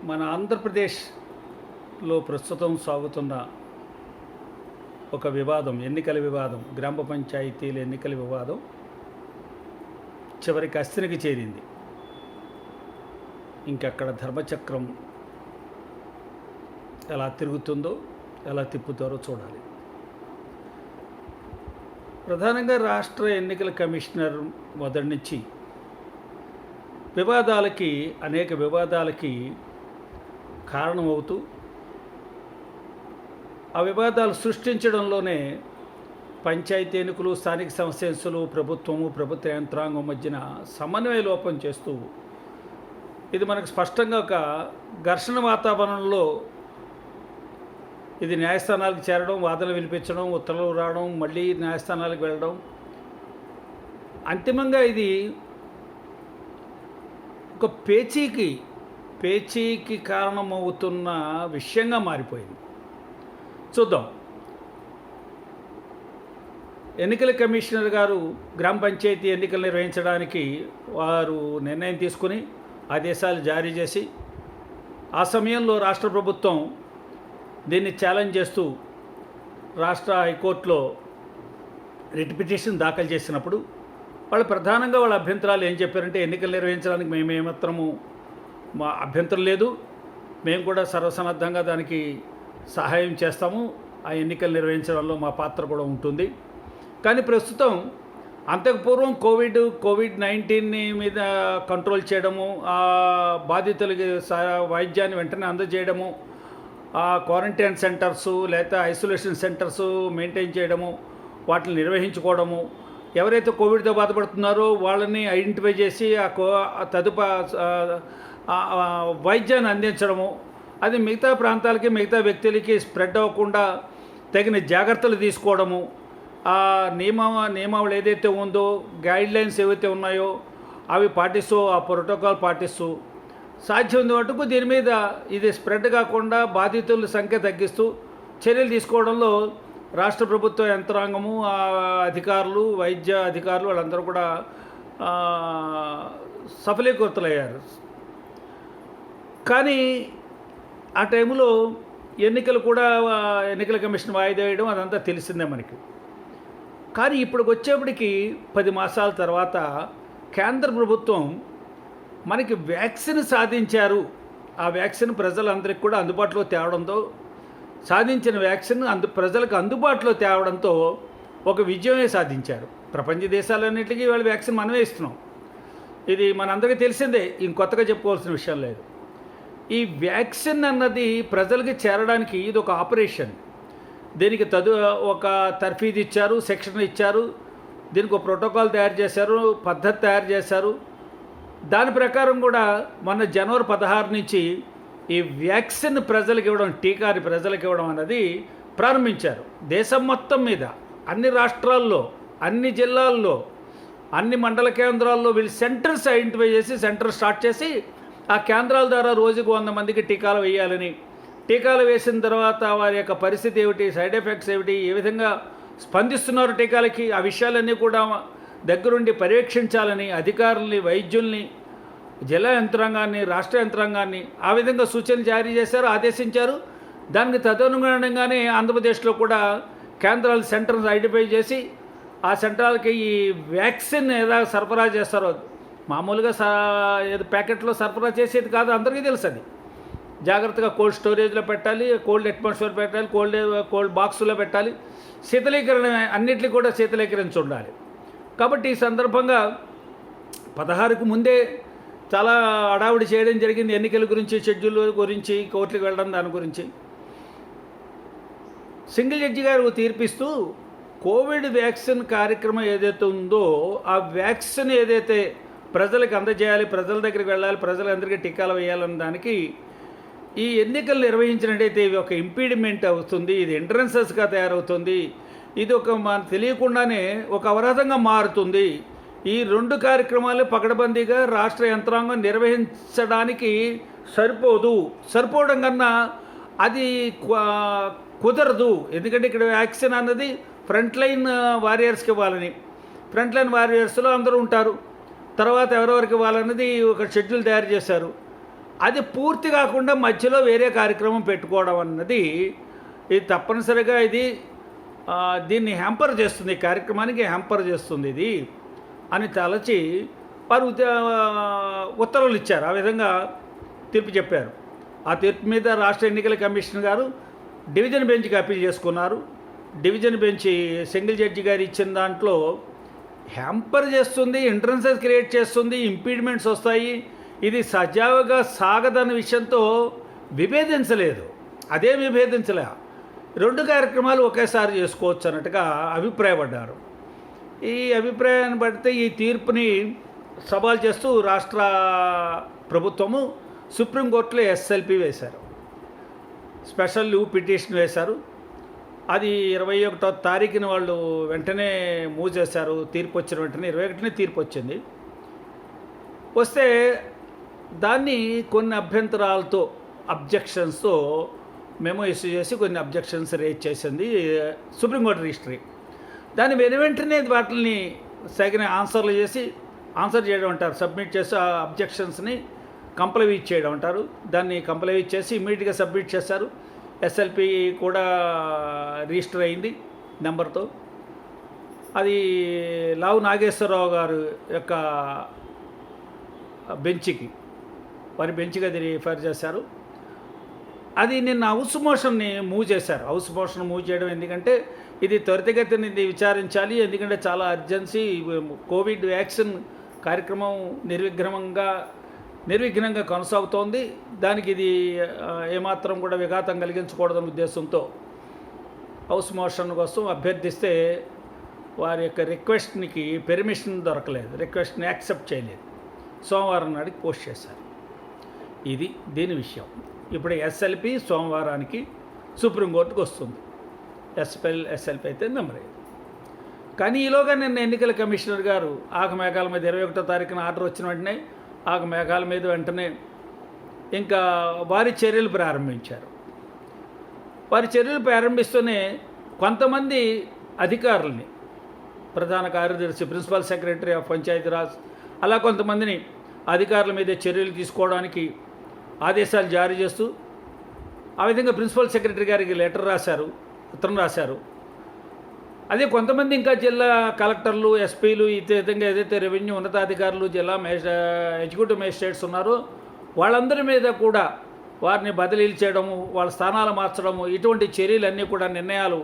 మన ఆంధ్రప్రదేశ్లో ప్రస్తుతం సాగుతున్న ఒక వివాదం, ఎన్నికల వివాదం, గ్రామ పంచాయతీల ఎన్నికల వివాదం చివరికి అస్థినికి చేరింది. ఇంకక్కడ ధర్మచక్రం ఎలా తిరుగుతుందో, ఎలా తిప్పుతారో చూడాలి. ప్రధానంగా రాష్ట్ర ఎన్నికల కమిషనర్ మొదటి నుంచి అనేక వివాదాలకి కారణమవుతూ ఆ వివాదాలు సృష్టించడంలోనే పంచాయతీ ఎన్నికలు, స్థానిక సంస్థలు, ప్రభుత్వ యంత్రాంగం మధ్యన సమన్వయ లోపం చేస్తూ ఇది మనకు స్పష్టంగా ఒక ఘర్షణ వాతావరణంలో ఇది న్యాయస్థానాలకు చేరడం, వాదనలు వినిపించడం, ఉత్తర్వులు రావడం, మళ్ళీ న్యాయస్థానాలకు వెళ్ళడం, అంతిమంగా ఇది ఒక పేచీకి కారణమవుతున్న విషయంగా మారిపోయింది. చూద్దాం. ఎన్నికల కమిషనర్ గారు గ్రామ పంచాయతీ ఎన్నికలు నిర్వహించడానికి వారు నిర్ణయం తీసుకుని ఆదేశాలు జారీ చేసి, ఆ సమయంలో రాష్ట్ర ప్రభుత్వం దీన్ని ఛాలెంజ్ చేస్తూ రాష్ట్ర హైకోర్టులో రిట్ పిటిషన్ దాఖలు చేసినప్పుడు వాళ్ళు ప్రధానంగా వాళ్ళ అభ్యంతరాలు ఏం చెప్పారంటే, ఎన్నికలు నిర్వహించడానికి మేమేమాత్రము మా అభ్యంతరం లేదు, మేము కూడా సర్వసన్నద్ధంగా దానికి సహాయం చేస్తాము, ఆ ఎన్నికలు నిర్వహించడంలో మా పాత్ర కూడా ఉంటుంది. కానీ ప్రస్తుతం అంతకుపూర్వం కోవిడ్-19 మీద కంట్రోల్ చేయడము, ఆ బాధితులకి వైద్యాన్ని వెంటనే అందజేయడము, ఆ క్వారంటైన్ సెంటర్సు లేదా ఐసోలేషన్ సెంటర్సు మెయింటైన్ చేయడము, వాటిని నిర్వహించుకోవడము, ఎవరైతే కోవిడ్తో బాధపడుతున్నారో వాళ్ళని ఐడెంటిఫై చేసి వైద్యాన్ని అందించడము, అది మిగతా ప్రాంతాలకి, మిగతా వ్యక్తులకి స్ప్రెడ్ అవ్వకుండా తగిన జాగ్రత్తలు తీసుకోవడము, ఆ నియమావళి ఏదైతే ఉందో, గైడ్లైన్స్ ఏవైతే ఉన్నాయో అవి పాటిస్తూ, ఆ ప్రోటోకాల్ పాటిస్తూ సాధ్యమైనంత మటుకు దీని మీద ఇది స్ప్రెడ్ కాకుండా బాధితుల సంఖ్య తగ్గిస్తూ చర్యలు తీసుకోవడంలో రాష్ట్ర ప్రభుత్వ యంత్రాంగము, అధికారులు, వైద్య అధికారులు వాళ్ళందరూ కూడా సఫలీకృతులయ్యారు. కానీ ఆ టైంలో ఎన్నికల కమిషన్ వాయిదా వేయడం అదంతా తెలిసిందే మనకి. కానీ ఇప్పటికి వచ్చేప్పటికి 10 మాసాల తర్వాత కేంద్ర ప్రభుత్వం మనకి వ్యాక్సిన్ సాధించారు, ఆ వ్యాక్సిన్ ప్రజలందరికీ కూడా అందుబాటులో తేవడంతో, సాధించిన వ్యాక్సిన్ ప్రజలకు అందుబాటులో తేవడంతో ఒక విజయమే సాధించారు. ప్రపంచ దేశాలన్నింటికీ వాళ్ళ వ్యాక్సిన్ మనమే ఇస్తున్నాం, ఇది మనందరికీ తెలిసిందే, ఇంకొత్తగా చెప్పుకోవాల్సిన విషయం లేదు. ఈ వ్యాక్సిన్ అన్నది ప్రజలకి చేరడానికి ఇది ఒక ఆపరేషన్. దీనికి ఒక తర్ఫీదు ఇచ్చారు, శిక్షణ ఇచ్చారు, దీనికి ఒక ప్రోటోకాల్ తయారు చేశారు, పద్ధతి తయారు చేశారు. దాని ప్రకారం కూడా మన జనవరి 16 నుంచి ఈ వ్యాక్సిన్ ప్రజలకు ఇవ్వడం, టీకాని ప్రజలకు ఇవ్వడం అన్నది ప్రారంభించారు. దేశం మొత్తం మీద అన్ని రాష్ట్రాల్లో, అన్ని జిల్లాల్లో, అన్ని మండల కేంద్రాల్లో వీళ్ళు సెంటర్స్ ఐడెంటిఫై చేసి సెంటర్ స్టార్ట్ చేసి ఆ కేంద్రాల ద్వారా రోజుకు 100 మందికి టీకాలు వేయాలని, టీకాలు వేసిన తర్వాత వారి యొక్క పరిస్థితి ఏమిటి, సైడ్ ఎఫెక్ట్స్ ఏమిటి, ఏ విధంగా స్పందిస్తున్నారు టీకాలకి, ఆ విషయాలన్నీ కూడా దగ్గరుండి పర్యవేక్షించాలని అధికారుల్ని, వైద్యుల్ని, జిల్లా యంత్రాంగాన్ని, రాష్ట్ర యంత్రాంగాన్ని ఆ విధంగా సూచనలు జారీ చేశారు, ఆదేశించారు. దానికి తదనుగుణంగానే ఆంధ్రప్రదేశ్లో కూడా కేంద్రాలు సెంటర్స్ ఐడెంటిఫై చేసి ఆ సెంటర్లకి ఈ వ్యాక్సిన్ ఎలా సరఫరా చేస్తారో, మామూలుగా ఏదో ప్యాకెట్లో సరఫరా చేసేది కాదు, అందరికీ తెలుసు. అది జాగ్రత్తగా కోల్డ్ స్టోరేజ్లో పెట్టాలి, కోల్డ్ అట్మాస్ఫియర్ పెట్టాలి, కోల్డ్ బాక్సులో పెట్టాలి, శీతలీకరణ అన్నింటినీ కూడా శీతలీకరించి ఉండాలి. కాబట్టి ఈ సందర్భంగా 16కు ముందే చాలా హడావుడి చేయడం జరిగింది. ఎన్నికల గురించి, షెడ్యూల్ గురించి, కోర్టులకు వెళ్ళడం, దాని గురించి సింగిల్ జడ్జి గారు తీర్పిస్తూ కోవిడ్ వ్యాక్సిన్ కార్యక్రమం ఏదైతే ఉందో ఆ వ్యాక్సిన్ ఏదైతే ప్రజలకు అందజేయాలి, ప్రజల దగ్గరికి వెళ్ళాలి, ప్రజలందరికీ టీకాలు వేయాలన్న దానికి ఈ ఎన్నికలు నిర్వహించినట్టయితే ఇవి ఒక ఇంపీడిమెంట్ అవుతుంది, ఇది ఎంట్రన్సెస్గా తయారవుతుంది, ఇది మనకు తెలియకుండానే ఒక అవరోధంగా మారుతుంది. ఈ 2 కార్యక్రమాలు పకడ్బందీగా రాష్ట్ర యంత్రాంగం నిర్వహించడానికి సరిపోవడం కన్నా అది కుదరదు. ఎందుకంటే ఇక్కడ వ్యాక్సిన్ అన్నది ఫ్రంట్ లైన్ వారియర్స్కి ఇవ్వాలని, ఫ్రంట్ లైన్ వారియర్స్లో అందరూ ఉంటారు. తర్వాత ఎవరెవరికి ఇవ్వాలన్నది ఒక షెడ్యూల్ తయారు చేశారు. అది పూర్తి కాకుండా మధ్యలో వేరే కార్యక్రమం పెట్టుకోవడం అన్నది ఇది తప్పనిసరిగా ఇది దీన్ని హ్యాంపర్ చేస్తుంది, ఈ కార్యక్రమానికి హ్యాంపర్ చేస్తుంది ఇది అని తలచి వారు ఉత్తర్వులు ఇచ్చారు. ఆ విధంగా తీర్పు చెప్పారు. ఆ తీర్పు మీద రాష్ట్ర ఎన్నికల కమిషన్ గారు డివిజన్ బెంచ్కి అప్పీల్ చేసుకున్నారు. డివిజన్ బెంచ్ సింగిల్ జడ్జి గారు ఇచ్చిన దాంట్లో హ్యాంపర్ చేస్తుంది, ఎంట్రన్సెస్ క్రియేట్ చేస్తుంది, ఇంపీడ్మెంట్స్ వస్తాయి, ఇది సజావుగా సాగదన్న విషయంతో విభేదించలేదు. అదే విభేదించలే, 2 కార్యక్రమాలు ఒకేసారి చేసుకోవచ్చు అన్నట్టుగా అభిప్రాయపడ్డారు. ఈ అభిప్రాయాన్ని బట్టి ఈ తీర్పుని సవాల్ చేస్తూ రాష్ట్ర ప్రభుత్వము సుప్రీంకోర్టులో ఎస్ఎల్పి వేశారు, స్పెషల్ లీవ్ పిటిషన్ వేశారు. అది 21వ తారీఖున వాళ్ళు వెంటనే మూవ్ చేశారు. తీర్పు వచ్చిన వెంటనే 21నే తీర్పు వచ్చింది. వస్తే దాన్ని కొన్ని అభ్యంతరాలతో అబ్జెక్షన్స్తో మేము ఇష్యూ చేసి కొన్ని అబ్జెక్షన్స్ రేజ్ చేసింది సుప్రీంకోర్టు రిజిస్ట్రీ. దాన్ని వెంటనే వాటిని సగిన ఆన్సర్లు చేసి ఆన్సర్ చేయడం అంటారు, సబ్మిట్ చేసి ఆ అబ్జెక్షన్స్ని కంప్లైంట్ చేయడం అంటారు. దాన్ని కంప్లైంట్ చేసి ఇమ్మీడియట్గా సబ్మిట్ చేశారు. ఎస్ఎల్పి కూడా రిజిస్టర్ అయింది నెంబర్తో. అది లావు నాగేశ్వరరావు గారు యొక్క బెంచ్కి, వారి బెంచ్కి అది రిఫర్ చేశారు. అది నిన్న హౌస్ మోషన్ని మూవ్ చేశారు. హౌస్ మోషన్ మూవ్ చేయడం ఎందుకంటే ఇది త్వరితగతిని ఇది విచారించాలి, ఎందుకంటే చాలా అర్జెన్సీ. కోవిడ్ వ్యాక్సిన్ కార్యక్రమం నిర్విఘ్నంగా కొనసాగుతోంది. దానికి ఇది ఏమాత్రం కూడా విఘాతం కలిగించకూడదనే ఉద్దేశంతో హౌస్ మోషన్ కోసం అభ్యర్థిస్తే వారి యొక్క రిక్వెస్ట్కి పెర్మిషన్ దొరకలేదు, రిక్వెస్ట్ని యాక్సెప్ట్ చేయలేదు. సోమవారం నాటికి పోస్ట్ చేశారు. ఇది దీని విషయం. ఇప్పుడు ఎస్ఎల్పి సోమవారానికి సుప్రీంకోర్టుకు వస్తుంది. ఎస్ఎల్పి అయితే నెంబర్ 5. కానీ ఈలోగా నిన్న ఎన్నికల కమిషనర్ గారు ఆగమేఘాల మీద 21వ తారీఖున ఆర్డర్ వచ్చిన వెంటనే ఆగమేఘాల మీద వెంటనే ఇంకా వారి చర్యలు ప్రారంభించారు. వారి చర్యలు ప్రారంభిస్తూనే కొంతమంది అధికారులని, ప్రధాన కార్యదర్శి, ప్రిన్సిపల్ సెక్రటరీ ఆఫ్ పంచాయతీరాజ్, అలా కొంతమందిని అధికారుల మీద చర్యలు తీసుకోవడానికి ఆదేశాలు జారీ చేస్తూ ఆ విధంగా ప్రిన్సిపల్ సెక్రటరీ గారికి లెటర్ రాశారు, ఉత్తరం రాశారు. అదే కొంతమంది ఇంకా జిల్లా కలెక్టర్లు, ఎస్పీలు, ఈ విధంగా ఏదైతే రెవెన్యూ ఉన్నతాధికారులు, జిల్లా ఎగ్జిక్యూటివ్ మేజిస్ట్రేట్స్ ఉన్నారో వాళ్ళందరి మీద కూడా వారిని బదిలీలు చేయడము, వాళ్ళ స్థానాలు మార్చడము, ఇటువంటి చర్యలన్నీ కూడా నిర్ణయాలు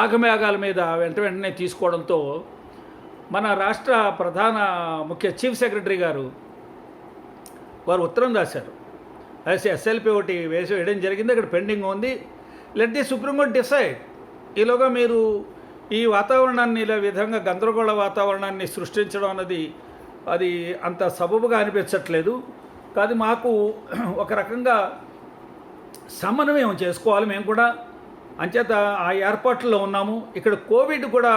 ఆగమేఘాల మీద వెంటనే తీసుకోవడంతో మన రాష్ట్ర ప్రధాన ముఖ్య చీఫ్ సెక్రటరీ గారు వారు ఉత్తరం రాశారు. ఎస్ఎల్పి ఒకటి వేయడం జరిగింది, అక్కడ పెండింగ్ ఉంది, లెట్ ది సుప్రీంకోర్టు డిసైడ్. ఈలోగా మీరు ఈ వాతావరణాన్ని ఇలా విధంగా గందరగోళ వాతావరణాన్ని సృష్టించడం అన్నది అది అంత సబబుగా అనిపించట్లేదు. కాదు, మాకు ఒక రకంగా సమన్వయం చేసుకోవాలి, మేము కూడా అంచేత ఆ ఏర్పాట్లలో ఉన్నాము. ఇక్కడ కోవిడ్ కూడా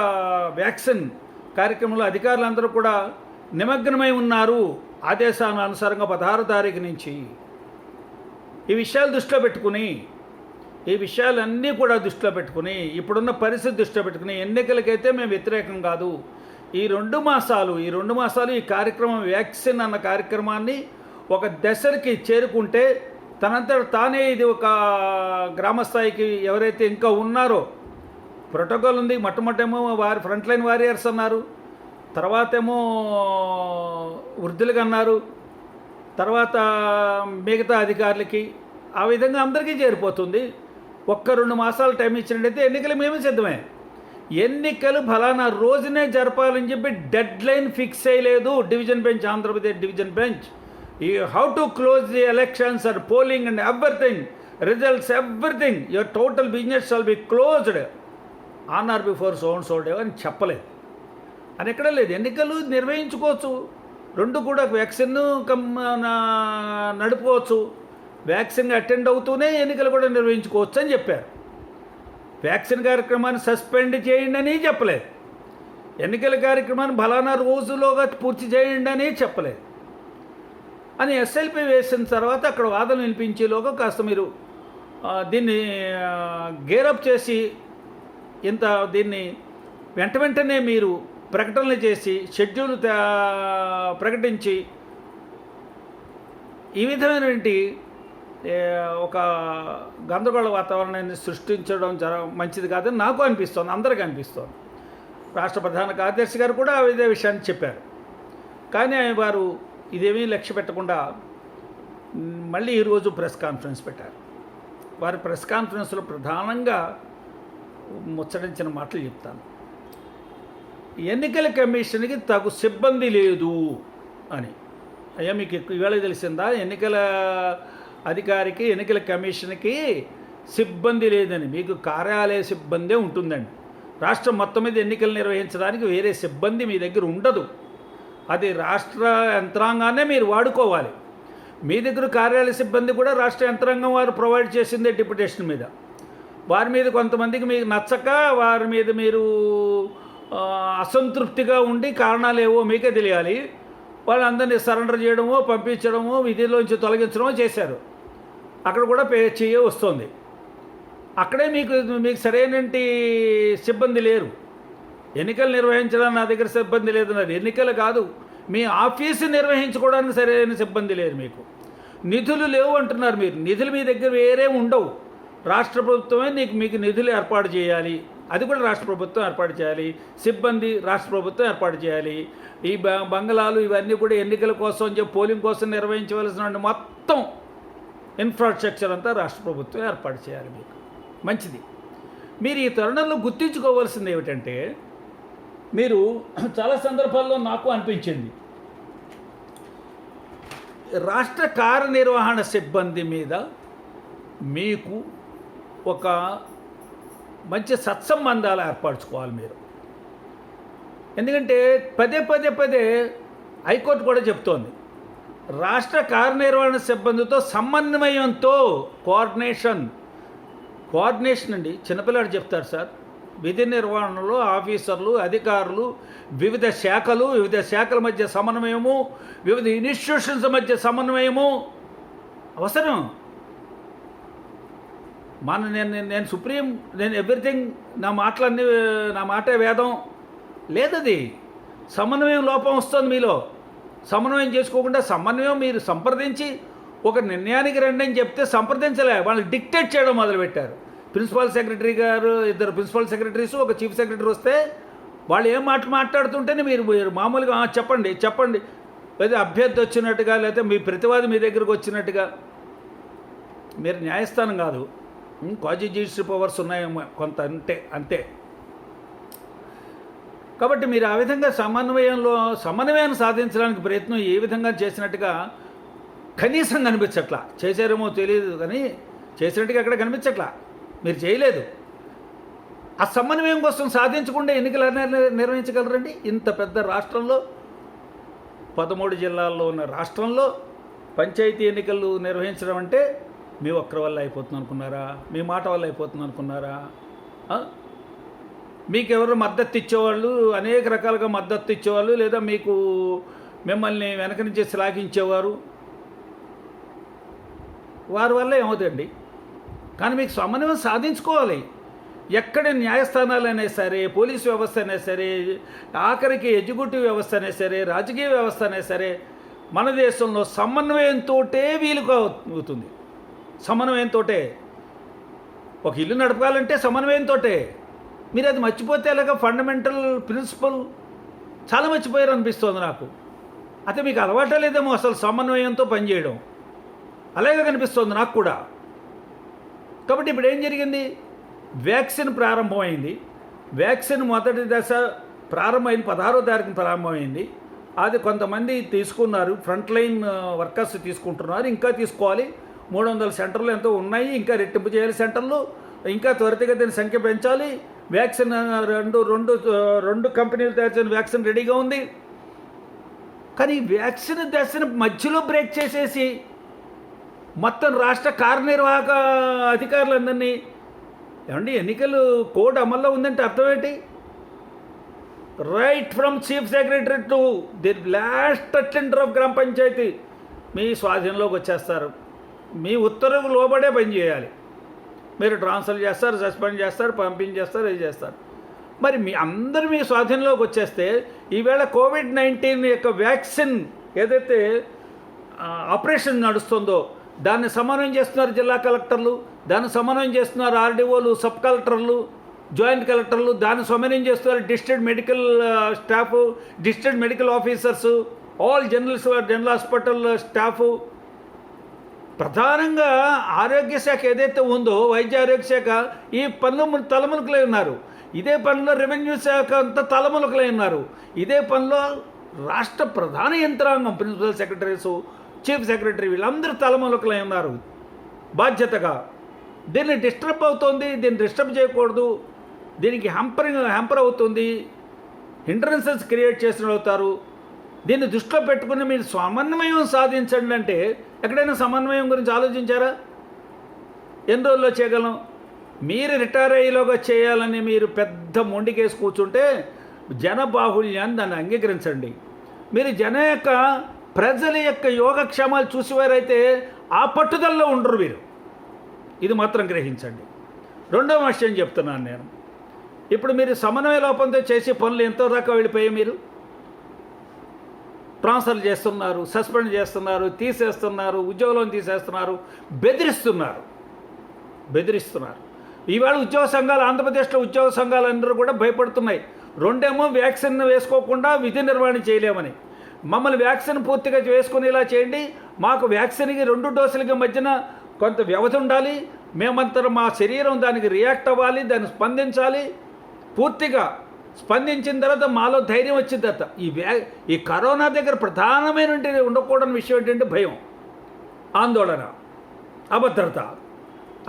వ్యాక్సిన్ కార్యక్రమంలో అధికారులందరూ కూడా నిమగ్నమై ఉన్నారు. ఆదేశానుసారంగా 16వ తారీఖు నుంచి ఈ విషయాలు దృష్టిలో పెట్టుకుని, ఈ విషయాలన్నీ కూడా దృష్టిలో పెట్టుకుని, ఇప్పుడున్న పరిస్థితి దృష్టిలో పెట్టుకుని ఎన్నికలకైతే మేము వ్యతిరేకం కాదు. ఈ 2 మాసాలు ఈ కార్యక్రమం, వ్యాక్సిన్ అన్న కార్యక్రమాన్ని ఒక దశకి చేరుకుంటే తనంతట తానే ఇది ఒక గ్రామస్థాయికి ఎవరైతే ఇంకా ఉన్నారో ప్రోటోకాల్ ఉంది. మొట్టమొదటేమో వారి ఫ్రంట్ లైన్ వారియర్స్ అన్నారు, తర్వాత ఏమో వృద్ధులుగా అన్నారు, తర్వాత మిగతా అధికారులకి, ఆ విధంగా అందరికీ చేరిపోతుంది. 1-2 మాసాలు టైం ఇచ్చినట్టయితే ఎన్నికలు మేము సిద్ధమే. ఎన్నికలు ఫలానా రోజునే జరపాలని చెప్పి డెడ్ లైన్ ఫిక్స్ చేయలేదు division bench, Andhra Pradesh division bench. You have to close the elections and polling and everything, results everything, your total business shall be closed on are before so and so day అని చెప్పలేదు. అని ఎక్కడ లేదు. ఎన్నికలు నిర్వహించుకోవచ్చు, 2 కూడా vaccine నడుపుకోవచ్చు, vaccine attend అవుతూనే ఎన్నికలు కూడా నిర్వహించుకోవచ్చు అని చెప్పారు. వ్యాక్సిన్ కార్యక్రమాన్ని సస్పెండ్ చేయండి అని చెప్పలేదు, ఎన్నికల కార్యక్రమాన్ని ఫలానా రోజులోగా పూర్తి చేయండి అని చెప్పలేదు. అని ఎస్ఎల్పి వేసిన తర్వాత అక్కడ వాదన వినిపించేలోగా కాస్త మీరు దీన్ని గేరప్ చేసి దీన్ని వెంటనే మీరు ప్రకటనలు చేసి షెడ్యూల్ ప్రకటించి ఈ విధమైనటువంటి ఒక గందరగోళ వాతావరణాన్ని సృష్టించడం మంచిది కాదని నాకు అనిపిస్తోంది, అందరికీ అనిపిస్తోంది. రాష్ట్ర ప్రధాన కార్యదర్శి గారు కూడా ఇదే విషయాన్ని చెప్పారు. కానీ వారు ఇదేమీ లక్ష్య పెట్టకుండా మళ్ళీ ఈరోజు ప్రెస్ కాన్ఫరెన్స్ పెట్టారు. వారి ప్రెస్ కాన్ఫరెన్స్లో ప్రధానంగా ముచ్చటించిన మాటలు చెప్తాను. ఎన్నికల కమిషన్కి తగు సిబ్బంది లేదు అని. అయ్యా మీకు ఇవాళ తెలిసిందా? ఎన్నికల అధికారికి, ఎన్నికల కమిషన్కి సిబ్బంది లేదని. మీకు కార్యాలయ సిబ్బందే ఉంటుందండి. రాష్ట్రం మొత్తం మీద ఎన్నికలు నిర్వహించడానికి వేరే సిబ్బంది మీ దగ్గర ఉండదు. అది రాష్ట్ర యంత్రాంగాన్నే మీరు వాడుకోవాలి. మీ దగ్గర కార్యాలయ సిబ్బంది కూడా రాష్ట్ర యంత్రాంగం వారు ప్రొవైడ్ చేసిందే డిప్యుటేషన్ మీద. వారి మీద కొంతమందికి మీకు నచ్చక, వారి మీద మీరు అసంతృప్తిగా ఉండి కారణాలు ఏవో మీకే తెలియాలి. వాళ్ళందరినీ సరెండర్ చేయడమో, పంపించడమో, విధిలోంచి తొలగించడమో చేశారు. అక్కడ కూడా పే చేయ వస్తుంది. అక్కడే మీకు సరైనటువంటి సిబ్బంది లేరు. ఎన్నికలు నిర్వహించడానికి నా దగ్గర సిబ్బంది లేదన్నారు. ఎన్నికలు కాదు, మీ ఆఫీసు నిర్వహించుకోవడానికి సరైన సిబ్బంది లేరు. మీకు నిధులు లేవు అంటున్నారు. మీరు నిధులు మీ దగ్గర వేరే ఉండవు. రాష్ట్ర ప్రభుత్వమే మీకు నిధులు ఏర్పాటు చేయాలి. అది కూడా రాష్ట్ర ప్రభుత్వం ఏర్పాటు చేయాలి. సిబ్బంది రాష్ట్ర ప్రభుత్వం ఏర్పాటు చేయాలి. ఈ బంగళాలు ఇవన్నీ కూడా ఎన్నికల కోసం చెప్పి పోలింగ్ కోసం నిర్వహించవలసిన మొత్తం ఇన్ఫ్రాస్ట్రక్చర్ అంతా రాష్ట్ర ప్రభుత్వం ఏర్పాటు చేయాలి. మీకు మంచిది. మీరు ఈ తరుణంలో గుర్తించుకోవాల్సింది ఏమిటంటే, మీరు చాలా సందర్భాల్లో నాకు అనిపించింది, రాష్ట్ర కార్యనిర్వహణ సిబ్బంది మీద మీకు ఒక మంచి సత్సంబంధాలు ఏర్పరచుకోవాలి మీరు. ఎందుకంటే పదే హైకోర్టు కూడా చెప్తోంది, రాష్ట్ర కార్యనిర్వహణ సిబ్బందితో సమన్వయంతో కోఆర్డినేషన్ అండి. చిన్నపిల్లాడు చెప్తారు సార్. విధి నిర్వహణలో ఆఫీసర్లు, అధికారులు, వివిధ శాఖల మధ్య సమన్వయము, వివిధ ఇన్స్టిట్యూషన్స్ మధ్య సమన్వయము అవసరం. నేను సుప్రీం, నేను ఎవ్రీథింగ్, నా మాటే వేదం లేదది. సమన్వయం లోపం వస్తుంది మీలో. సమన్వయం చేసుకోకుండా సమన్వయం మీరు సంప్రదించి ఒక నిర్ణయానికి రండి అని చెప్తే సంప్రదించలే, వాళ్ళు డిక్టేట్ చేయడం మొదలుపెట్టారు. ప్రిన్సిపల్ సెక్రటరీ గారు, ఇద్దరు ప్రిన్సిపల్ సెక్రటరీస్, ఒక చీఫ్ సెక్రటరీ వస్తే వాళ్ళు ఏం మాట్లాడుతుంటేనే మీరు మామూలుగా చెప్పండి లేదా అభ్యర్థి వచ్చినట్టుగా, లేకపోతే మీ ప్రతివాది మీ దగ్గరకు వచ్చినట్టుగా. మీరు న్యాయస్థానం కాదు, క్వాజీ జ్యుడిషియల్ పవర్స్ ఉన్నాయి కొంత, అంతే. కాబట్టి మీరు ఆ విధంగా సమన్వయాన్ని సాధించడానికి ప్రయత్నం ఏ విధంగా చేసినట్టుగా కనీసం కనిపించట్లా. చేశారేమో తెలియదు కానీ చేసినట్టుగా ఎక్కడ కనిపించట్లా. మీరు చేయలేదు. ఆ సమన్వయం కోసం సాధించకుండా ఎన్నికలు నిర్వహించగలరండి? ఇంత పెద్ద రాష్ట్రంలో, 13 జిల్లాల్లో ఉన్న రాష్ట్రంలో పంచాయతీ ఎన్నికలు నిర్వహించడం అంటే మీ ఒక్కరి వల్ల అయిపోతుంది అనుకున్నారా? మీ మాట వల్ల అయిపోతుంది అనుకున్నారా? మీకు ఎవరు మద్దతు ఇచ్చేవాళ్ళు, అనేక రకాలుగా మద్దతు ఇచ్చేవాళ్ళు, లేదా మిమ్మల్ని వెనక నుంచి శ్లాఘించేవారు, వారి వల్ల ఏమవుతుందండి? కానీ మీకు సమన్వయం సాధించుకోవాలి. ఎక్కడ న్యాయస్థానాలు అయినా సరే, పోలీసు వ్యవస్థ అయినా సరే, ఆఖరికి ఎగ్జిక్యూటివ్ వ్యవస్థ అయినా సరే, రాజకీయ వ్యవస్థ అయినా సరే, మన దేశంలో సమన్వయంతో వీలుగా అవుతుంది. సమన్వయంతో ఒక ఇల్లు నడపాలంటే సమన్వయంతో. మీరు అది మర్చిపోతే ఎలాగ? ఫండమెంటల్ ప్రిన్సిపల్ చాలా మర్చిపోయారు అనిపిస్తుంది నాకు. అయితే మీకు అలవాటే లేదేమో అసలు సమన్వయంతో పనిచేయడం. అలాగే కనిపిస్తుంది నాకు కూడా. కాబట్టి ఇప్పుడు ఏం జరిగింది? వ్యాక్సిన్ ప్రారంభమైంది. వ్యాక్సిన్ మొదటి దశ ప్రారంభమైంది, 16వ తారీఖున ప్రారంభమైంది. అది కొంతమంది తీసుకున్నారు, ఫ్రంట్ లైన్ వర్కర్స్ తీసుకుంటున్నారు, ఇంకా తీసుకోవాలి. 300 సెంటర్లు ఎంతో ఉన్నాయి, ఇంకా రెట్టింపు చేయాలి సెంటర్లు, ఇంకా త్వరితగతిన సంఖ్య పెంచాలి. వ్యాక్సిన్ రెండు కంపెనీలు తయారు చేసిన వ్యాక్సిన్ రెడీగా ఉంది. కానీ వ్యాక్సిన్ దశను మధ్యలో బ్రేక్ చేసేసి మొత్తం రాష్ట్ర కార్యనిర్వాహక అధికారులందరినీ, ఏమండి ఎన్నికలు కోడ్ అమల్లో ఉందంటే అర్థం ఏంటి? Right from chief secretary to the last attender of గ్రామ పంచాయతీ మీ స్వాధీనంలోకి వచ్చేస్తారు. మీ ఉత్తర్వులు లోబడే పనిచేయాలి. మీరు ట్రాన్స్ఫర్ చేస్తారు, సస్పెండ్ చేస్తారు, పంపించేస్తారు, ఇది చేస్తారు. మరి అందరూ మీ స్వాధీనంలోకి వచ్చేస్తే ఈవేళ కోవిడ్-19 యొక్క వ్యాక్సిన్ ఏదైతే ఆపరేషన్ నడుస్తుందో దాన్ని సమన్వయం చేస్తున్నారు జిల్లా కలెక్టర్లు, దాన్ని సమన్వయం చేస్తున్నారు ఆర్డీఓలు, సబ్ కలెక్టర్లు, జాయింట్ కలెక్టర్లు, దాన్ని సమన్వయం చేస్తున్నారు district medical staff, district medical officers, all general hospital staff. ప్రధానంగా ఆరోగ్య శాఖ ఏదైతే ఉందో వైద్య ఆరోగ్య శాఖ ఈ పనులు తలమునకలై ఉన్నారు. ఇదే పనిలో రెవెన్యూ శాఖ అంతా తలమునకలై ఉన్నారు. ఇదే పనిలో రాష్ట్ర ప్రధాన యంత్రాంగం ప్రిన్సిపల్ సెక్రటరీసు, చీఫ్ సెక్రటరీ వీళ్ళందరూ తలమునకలై ఉన్నారు బాధ్యతగా. దీన్ని డిస్టర్బ్ అవుతుంది, దీన్ని డిస్టర్బ్ చేయకూడదు, దీనికి హ్యాంపర్ అవుతుంది, హిండ్రన్సెస్ క్రియేట్ చేసిన అవుతారు. దీన్ని దృష్టిలో పెట్టుకుని మీరు సమన్వయం సాధించండి అంటే ఎక్కడైనా సమన్వయం గురించి ఆలోచించారా? ఎన్ని రోజుల్లో చేయగలం? మీరు రిటైర్ అయ్యేలోగా చేయాలని మీరు పెద్ద మొండికేసి కూర్చుంటే జనబాహుళ్యాన్ని దాన్ని అంగీకరించండి. మీరు ప్రజల యొక్క యోగక్షేమాలు చూసేవారైతే ఆ పట్టుదలలో ఉండరు మీరు. ఇది మాత్రం గ్రహించండి. రెండవ విషయం చెప్తున్నాను నేను. ఇప్పుడు మీరు సమన్వయ లోపంతో చేసే పనులు ఎంతో దాకా వెళ్ళిపోయాయి. మీరు ట్రాన్స్ఫర్లు చేస్తున్నారు, సస్పెండ్ చేస్తున్నారు, తీసేస్తున్నారు, ఉద్యోగంలో తీసేస్తున్నారు, బెదిరిస్తున్నారు. ఈవేళ ఉద్యోగ సంఘాలు, ఆంధ్రప్రదేశ్లో ఉద్యోగ సంఘాలు అందరూ కూడా భయపడుతున్నాయి. రెండేమో వ్యాక్సిన్ వేసుకోకుండా విధి నిర్వహణ చేయలేమని, మమ్మల్ని వ్యాక్సిన్ పూర్తిగా వేసుకునేలా చేయండి, మాకు వ్యాక్సిన్కి 2 డోసులకి మధ్యన కొంత వ్యవధి ఉండాలి, మేమంతా మా శరీరం దానికి రియాక్ట్ అవ్వాలి, దాన్ని స్పందించాలి, పూర్తిగా స్పందించిన తర్వాత మాలో ధైర్యం వచ్చిన తర్వాత ఈ కరోనా దగ్గర ప్రధానమైన ఉండకూడని విషయం ఏంటంటే భయం, ఆందోళన, అభద్రత.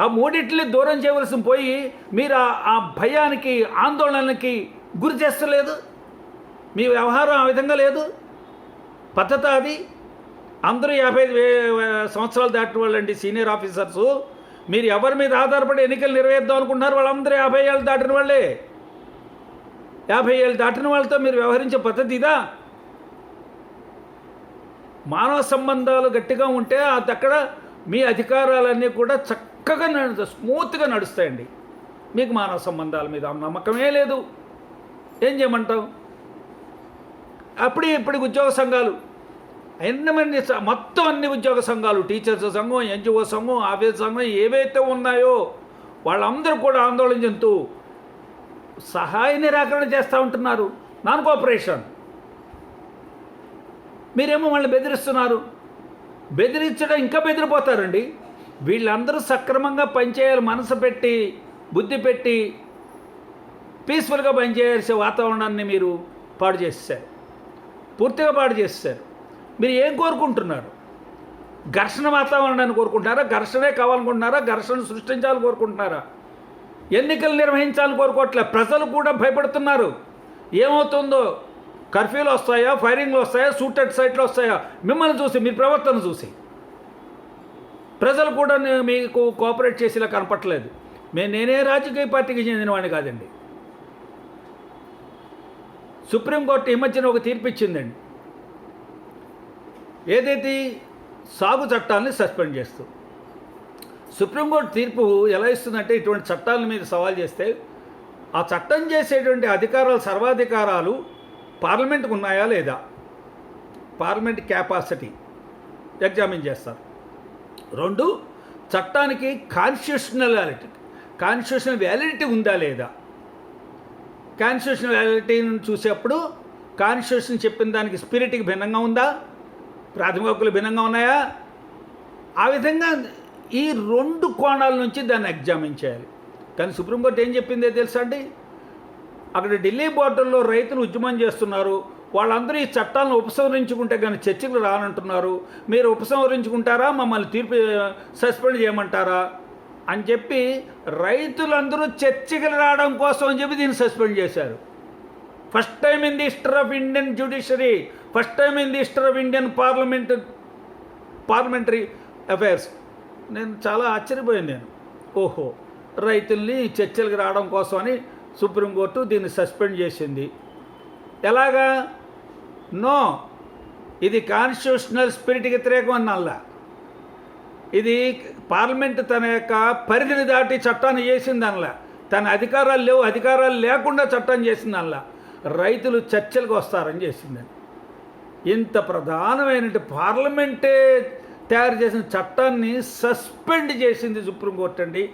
ఆ మూడింటిని దూరం చేయవలసి పోయి మీరు ఆ భయానికి, ఆందోళనకి గురి చేస్తలేదు. మీ వ్యవహారం ఆ విధంగా లేదు. పద్ధతి అది. అందరూ 55 సంవత్సరాలు దాటిన వాళ్ళండి సీనియర్ ఆఫీసర్సు. మీరు ఎవరి మీద ఆధారపడి ఎన్నికలు నిర్వహిద్దాం అనుకుంటున్నారు? వాళ్ళందరూ 50 ఏళ్ళు దాటిన వాళ్ళే. 50 ఏళ్ళు దాటిన వాళ్ళతో మీరు వ్యవహరించే పద్ధతి ఇదా? మానవ సంబంధాలు గట్టిగా ఉంటే అక్కడ మీ అధికారాలన్నీ కూడా చక్కగా స్మూత్గా నడుస్తాయండి. మీకు మానవ సంబంధాల మీద నమ్మకమే లేదు, ఏం చేయమంటావు? ఇప్పటికి ఉద్యోగ సంఘాలు మొత్తం అన్ని ఉద్యోగ సంఘాలు, టీచర్స్ సంఘం, ఎన్జిఓ సంఘం, ఆఫీస్ సంఘం ఏవైతే ఉన్నాయో వాళ్ళందరూ కూడా ఆందోళన చెందుతూ సహాయ నిరాకరణ చేస్తూ ఉంటున్నారు. Non cooperation. మీరేమో వాళ్ళని బెదిరిస్తున్నారు. బెదిరించడం ఇంకా బెదిరిపోతారండి. వీళ్ళందరూ సక్రమంగా పనిచేయాలి, మనసు పెట్టి, బుద్ధి పెట్టి, పీస్ఫుల్గా పనిచేయాల్సే వాతావరణాన్ని మీరు పాడు చేసేసారు, పూర్తిగా పాడు చేసేసారు. మీరు ఏం కోరుకుంటున్నారు? ఘర్షణ వాతావరణాన్ని కోరుకుంటున్నారా? ఘర్షణే కావాలనుకుంటున్నారా? ఘర్షణ సృష్టించాలని కోరుకుంటున్నారా? ఎన్నికలు నిర్వహించాలని కోరుకోవట్లే. ప్రజలు కూడా భయపడుతున్నారు. ఏమవుతుందో, కర్ఫ్యూలు వస్తాయా, ఫైరింగ్లు వస్తాయా, షూటెడ్ సైట్లు వస్తాయా, మిమ్మల్ని చూసి, మీ ప్రవర్తన చూసి ప్రజలు కూడా మీకు కోఆపరేట్ చేసేలా కనపట్లేదు. నేనే రాజకీయ పార్టీకి చెందినవాడిని కాదండి. సుప్రీంకోర్టు ఈ మధ్యన ఒక తీర్పు ఇచ్చిందండి. ఏదైతే సాగు చట్టాలని సస్పెండ్ చేస్తూ. సుప్రీంకోర్టు తీర్పు ఎలా ఇస్తుందంటే, ఇటువంటి చట్టాల మీద సవాల్ చేస్తే ఆ చట్టం చేసేటువంటి అధికారాలు, సర్వాధికారాలు పార్లమెంట్కి ఉన్నాయా లేదా, పార్లమెంట్ క్యాపాసిటీ ఎగ్జామిన్ చేస్తారు. 2, చట్టానికి కాన్స్టిట్యూషనల్ వ్యాలిడిటీ ఉందా లేదా. కాన్స్టిట్యూషనల్ వ్యాలిడిటీని చూసేప్పుడు కాన్స్టిట్యూషన్ చెప్పిన దానికి స్పిరిట్కి భిన్నంగా ఉందా, ప్రాథమిక హక్కులు భిన్నంగా ఉన్నాయా, ఆ విధంగా ఈ 2 కోణాల నుంచి దాన్ని ఎగ్జామిన్ చేయాలి. కానీ సుప్రీంకోర్టు ఏం చెప్పిందో తెలుసా అండి? అక్కడ ఢిల్లీ బోర్డర్లో రైతులు ఉద్యమం చేస్తున్నారు, వాళ్ళందరూ ఈ చట్టాలను ఉపసంహరించుకుంటే కానీ చర్చలు రానంటున్నారు. మీరు ఉపసంహరించుకుంటారా, మమ్మల్ని తీర్పు సస్పెండ్ చేయమంటారా అని చెప్పి రైతులందరూ చర్చకి రావడం కోసం అని చెప్పి దీన్ని సస్పెండ్ చేశారు. First time in the history of Indian judiciary, first time in the history of Indian parliamentary affairs. నేను చాలా ఆశ్చర్యపోయాను. ఓహో, రైతుల్ని చర్చలకు రావడం కోసం అని సుప్రీంకోర్టు దీన్ని సస్పెండ్ చేసింది. ఎలాగా? నో, ఇది కాన్స్టిట్యూషనల్ స్పిరిట్కి వ్యతిరేకం అన్నల్లా. ఇది పార్లమెంట్ తన యొక్క పరిధిని దాటి చట్టాన్ని చేసిందనలా, తన అధికారాలు లేకుండా చట్టం చేసిందనలా, రైతులు చర్చలకు వస్తారని చేసిందని. ఇంత ప్రధానమైన పార్లమెంటే తయారు చేసిన చట్టాన్ని సస్పెండ్ చేసింది సుప్రీంకోర్టు అండి.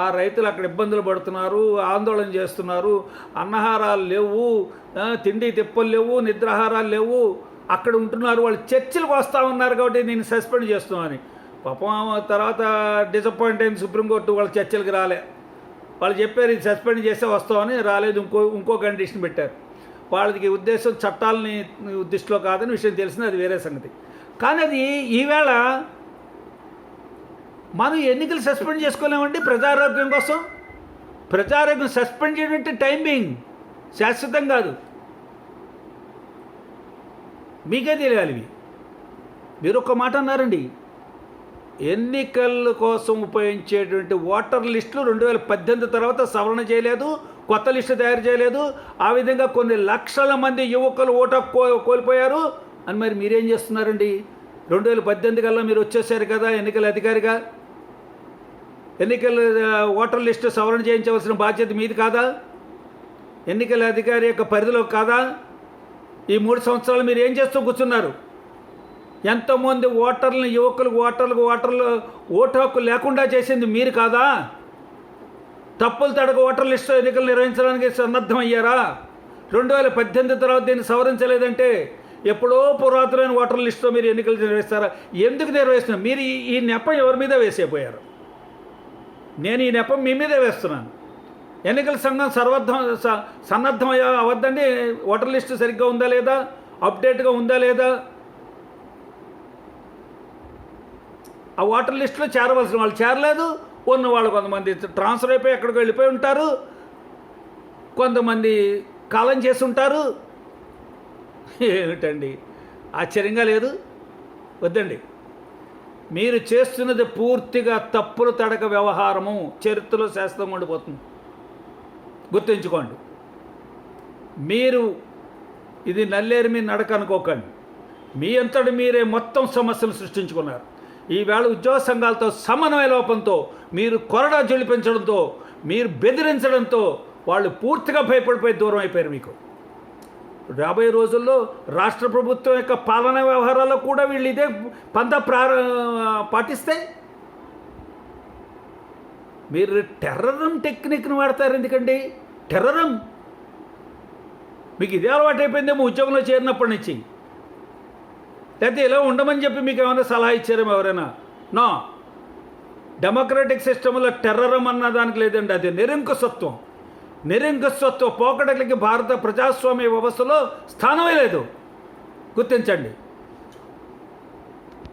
ఆ రైతులు అక్కడ ఇబ్బందులు పడుతున్నారు, ఆందోళన చేస్తున్నారు, అన్నహారాలు లేవు, తిండి తిప్పలు లేవు, నిద్రాహారాలు లేవు, అక్కడ ఉంటున్నారు, వాళ్ళు చర్చలకు వస్తూ ఉన్నారు కాబట్టి నేను సస్పెండ్ చేస్తున్నామని. పాపం తర్వాత డిసప్పాయింట్ అయింది సుప్రీంకోర్టు, వాళ్ళ చర్చలకు రాలే. వాళ్ళు చెప్పారు ఇది సస్పెండ్ చేస్తే వస్తామని, రాలేదు. ఇంకో కండిషన్ పెట్టారు. వాళ్ళకి ఉద్దేశం చట్టాలని దృష్టిలో కాదని విషయం తెలిసింది, అది వేరే సంగతి. కానీ అది ఈవేళ మనం ఎన్నికలు సస్పెండ్ చేసుకోలేమండి ప్రజారోగ్యం కోసం. ప్రజారోగ్యం సస్పెండ్ చేయడం అంటే టైమింగ్ శాశ్వతం కాదు, మీకే తెలియాలి. మీరు ఒక్క మాట అన్నారండి, ఎన్నికల కోసం ఉపయోగించేటువంటి ఓటర్ లిస్టులు 2018 తర్వాత సవరణ చేయలేదు, కొత్త లిస్టు తయారు చేయలేదు. ఆ విధంగా కొన్ని లక్షల మంది యువకులు ఓటు కోల్పోయారు అని మరి మీరేం చేస్తున్నారండి? 2018 కల్లా మీరు వచ్చేసారు కదా ఎన్నికల అధికారిగా, ఎన్నికల ఓటర్ లిస్టు సవరణ చేయించవలసిన బాధ్యత మీది కాదా? ఎన్నికల అధికారి యొక్క పరిధిలో కాదా? ఈ 3 సంవత్సరాలు మీరు ఏం చేస్తూ కూర్చున్నారు? ఎంతోమంది ఓటర్లను, యువకులకు ఓటర్లు ఓటు హక్కు లేకుండా చేసింది మీరు కాదా? తప్పులు తడక ఓటర్ లిస్టు ఎన్నికలు నిర్వహించడానికి సన్నద్ధమయ్యారా? 2018 తర్వాత దీన్ని సవరించలేదంటే ఎప్పుడో పురాతనమైన ఓటర్ లిస్టులో మీరు ఎన్నికలు నిర్వహిస్తారా? ఎందుకు నిర్వహిస్తున్నారు? మీరు ఈ నెపం ఎవరి మీద వేసేపోయారు? నేను ఈ నెపం మీ మీదే వేస్తున్నాను. ఎన్నికల సంఘం సన్నద్ధం అవద్దండి. ఓటర్ లిస్టు సరిగ్గా ఉందా లేదా, అప్డేట్గా ఉందా లేదా, ఆ ఓటర్ లిస్టులో చేరవలసిన వాళ్ళు చేరలేదు, ఉన్న వాళ్ళు కొంతమంది ట్రాన్స్ఫర్ అయిపోయి ఎక్కడికి వెళ్ళిపోయి ఉంటారు, కొంతమంది కాలం చేసి ఉంటారు. ఏమిటండి ఆశ్చర్యంగా లేదు? వద్దండి, మీరు చేస్తున్నది పూర్తిగా తప్పులు తడక వ్యవహారము, చరిత్రలో శాస్త్రం ఉండిపోతుంది, గుర్తుంచుకోండి. మీరు ఇది నల్లేరు మీ నడక అనుకోకండి. మీ అంతటి మీరే మొత్తం సమస్యలు సృష్టించుకున్నారు. ఈవేళ ఉద్యోగ సంఘాలతో సమన్వయ లోపంతో, మీరు కొరడా జొలిపించడంతో, మీరు బెదిరించడంతో వాళ్ళు పూర్తిగా భయపడిపోయి దూరం అయిపోయారు మీకు. రాబోయే రోజుల్లో రాష్ట్ర ప్రభుత్వం యొక్క పాలనా వ్యవహారాల్లో కూడా వీళ్ళు ఇదే పంత పాటిస్తే మీరు టెర్రరిజం టెక్నిక్ని వాడతారు. ఎందుకండి టెర్రరిజం? మీకు ఇదే అలవాటు అయిపోయిందేమో ఉద్యోగంలో చేరినప్పటి నుంచి. లేకపోతే ఇలా ఉండమని చెప్పి మీకు ఏమైనా సలహా ఇచ్చారేమో ఎవరైనా? నో, డెమోక్రటిక్ సిస్టంలో టెర్రరిజం అన్న దానికి లేదండి, అది నిరంకుశత్వం. నిరంకుశత్వ పోకడలకి భారత ప్రజాస్వామ్య వ్యవస్థలో స్థానమే లేదు, గుర్తించండి.